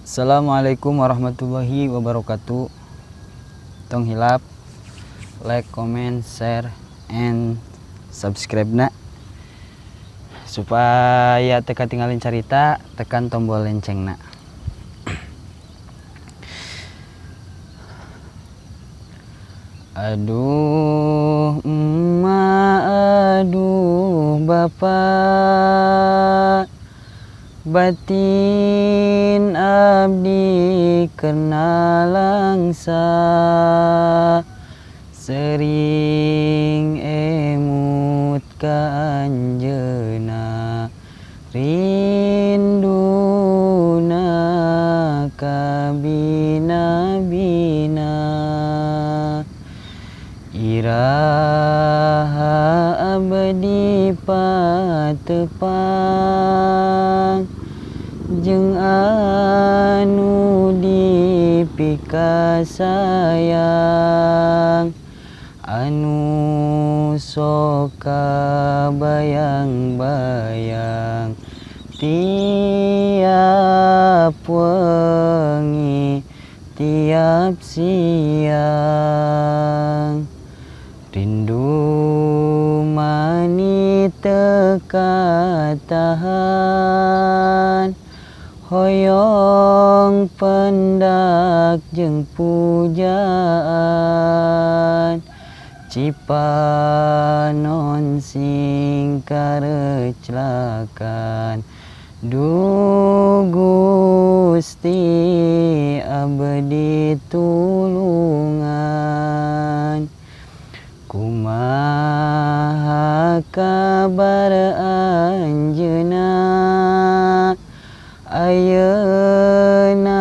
Assalamualaikum warahmatullahi wabarakatuh. Tong hilap, like, comment, share, and subscribe na. Supaya teka tinggalin cerita, tekan tombol lonceng na. Aduh emak, aduh bapak, batin abdi kena langsa, sering emut ka anjeuna, rinduna ka bina-bina. Iraha abdi patepang, jeung anu dipika sayang, anu sok kabayang-bayang tiap wengi tiap siang. Rindu mani teka tahan, hoyong pendak jeung pujaan, cipanon sing kareclakan. Duh Gusti abdi tulungan, kumaha kabar anjeunna, ayeuna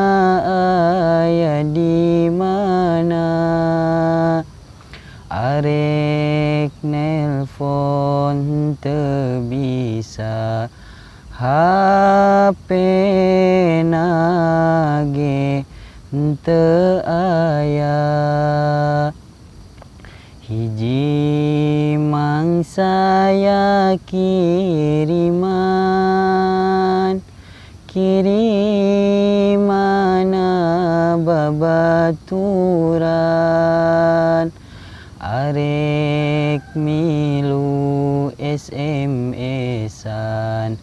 aya di mana? Arek nelpon teu bisa, HP nage teu aya. Hiji mangsa ya kiriman babaturan, arek milu SMS-an,